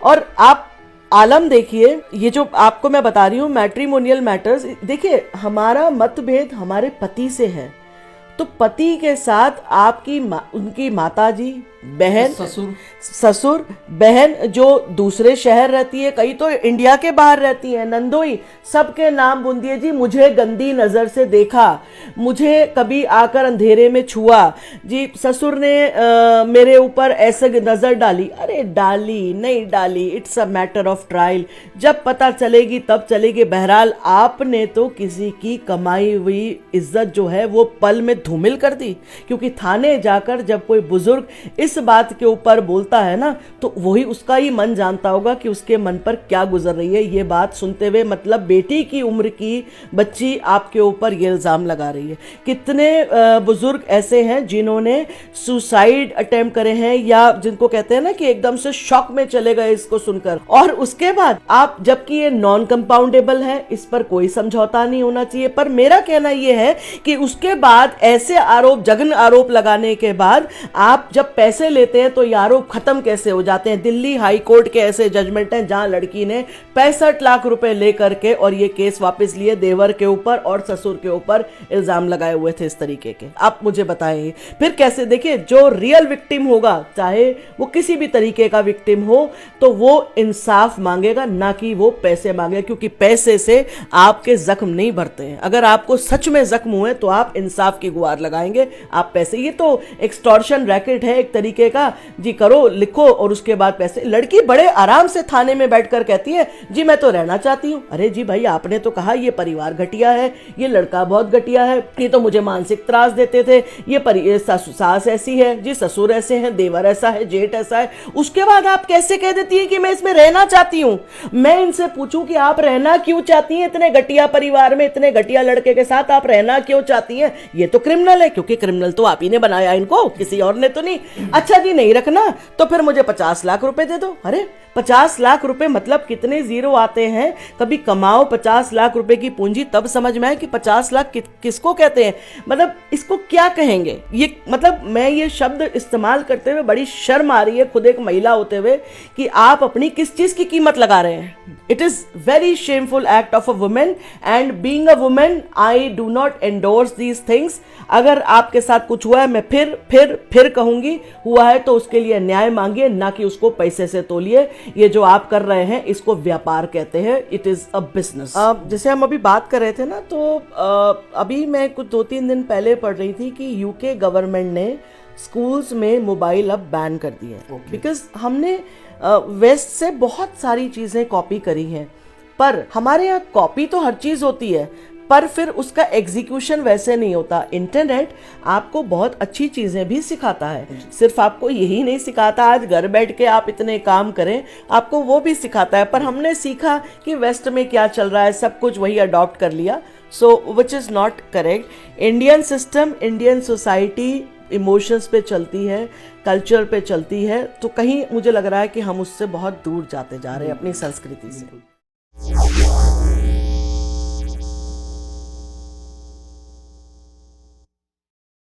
और आप आलम देखिए, ये जो आपको मैं बता रही हूँ मैट्रिमोनियल मैटर्स, देखिए हमारा मतभेद हमारे पति से है, तो पति के साथ आपकी उनकी माताजी, बहन, ससुर, बहन जो दूसरे शहर रहती है, कई तो इंडिया के बाहर रहती है, नंदोई, सबके नाम बुन दिए जी, मुझे गंदी नजर से देखा, मुझे कभी आकर अंधेरे में छुआ जी, ससुर ने मेरे ऊपर ऐसे नजर डाली। अरे डाली नहीं डाली, it's a matter of trial, जब पता चलेगी तब चलेगी। बहरहाल आपने तो किसी की कमाई हुई इज्जत जो है वो पल में धूमिल कर दी, क्योंकि थाने जाकर जब कोई बुजुर्ग इस बात के ऊपर बोलता है ना, तो वही उसका ही मन जानता होगा कि उसके मन पर क्या गुजर रही है। ये बात सुनते हुए, मतलब बेटी की उम्र की बच्ची आपके ऊपर ये इल्जाम लगा रही है। कितने बुजुर्ग ऐसे हैं जिन्होंने सुसाइड अटेम्प्ट करे हैं, या जिनको कहते हैं ना कि एकदम से शॉक में चले गए इसको सुनकर, और उसके बाद आप, जबकि ये नॉन कंपाउंडेबल है, इस पर कोई समझौता नहीं होना चाहिए। पर मेरा कहना यह है कि उसके बाद ऐसे आरोप, जघन्य आरोप लगाने के बाद आप जब पैसे लेते हैं तो ये आरोप खत्म कैसे हो जाते हैं। दिल्ली हाई कोर्ट के ऐसे जजमेंट हैं जहां लड़की ने 65 लाख रुपए लेकर के और ये केस वापस लिए, देवर के ऊपर और ससुर के ऊपर इल्जाम लगाए हुए थे इस तरीके के। आप मुझे बताएं फिर कैसे। देखिए, जो रियल विक्टिम होगा, चाहे वो किसी भी तरीके का विक्टिम हो, तो वो इंसाफ मांगेगा, ना कि वो पैसे मांगेगा, क्योंकि पैसे से आपके जख्म नहीं भरते हैं। अगर आपको सच में जख्म हुए तो आप इंसाफ की गुहार लगाएंगे, आप पैसे, ये तो एक्सटॉर्शन रैकेट है एक तरीके का जी, करो, लिखो और उसके बाद पैसे। लड़की बड़े आराम से थाने में बैठकर कहती है जी मैं तो रहना चाहती हूँ। अरे जी भाई, आपने तो कहा ये परिवार घटिया है, ये लड़का बहुत घटिया है, ये तो मुझे मानसिक त्रास देते थे, ये सास ऐसी है जी, ससुर ऐसे हैं, देवर ऐसा है, जेठ ऐसा है। उसके बाद आप कैसे कह देती है कि मैं इसमें रहना चाहती हूँ। मैं इनसे पूछूं कि आप रहना क्यों चाहती हैं, इतने घटिया परिवार में, इतने घटिया लड़के के साथ आप रहना क्यों चाहती हैं। ये तो क्रिमिनल है, क्योंकि क्रिमिनल तो आप ही ने बनाया इनको, किसी और ने तो नहीं। अच्छा जी, नहीं रखना तो फिर मुझे 50 लाख रुपए दे दो। अरे 50 लाख रुपए मतलब कितने जीरो आते हैं। कभी कमाओ 50 लाख रुपए की पूंजी, तब समझ में आए कि 50 लाख किसको कहते हैं, मतलब इसको क्या कहेंगे। ये मतलब मैं ये शब्द इस्तेमाल करते हुए बड़ी शर्म आ रही है खुद एक महिला होते हुए, कि आप अपनी किस चीज की कीमत लगा रहे हैं। It is very shameful act of a women, and being a women I do not endorse these things. अगर आपके साथ कुछ हुआ है, मैं फिर कहूंगी, हुआ है तो उसके लिए न्याय मांगिए, ना कि उसको पैसे से तोलिए। ये जो आप कर रहे हैं इसको व्यापार कहते हैं, इट इज अ बिजनेस। जैसे हम अभी बात कर रहे थे ना, तो अभी मैं कुछ 2-3 दिन पहले पढ़ रही थी कि यूके गवर्नमेंट ने स्कूल्स में मोबाइल अब बैन कर दिए, बिकॉज हमने वेस्ट से बहुत सारी चीजें कॉपी करी हैं। पर हमारे यहाँ कॉपी तो हर चीज होती है, पर फिर उसका एग्जीक्यूशन वैसे नहीं होता। इंटरनेट आपको बहुत अच्छी चीजें भी सिखाता है, सिर्फ आपको यही नहीं सिखाता आज घर बैठ के आप इतने काम करें, आपको वो भी सिखाता है। पर हमने सीखा कि वेस्ट में क्या चल रहा है, सब कुछ वही अडॉप्ट कर लिया, so which is not correct. Indian system, Indian society emotions पे चलती है, कल्चर पे चलती है, तो कहीं मुझे लग रहा है कि हम उससे बहुत दूर जाते जा रहे हैं अपनी संस्कृति से।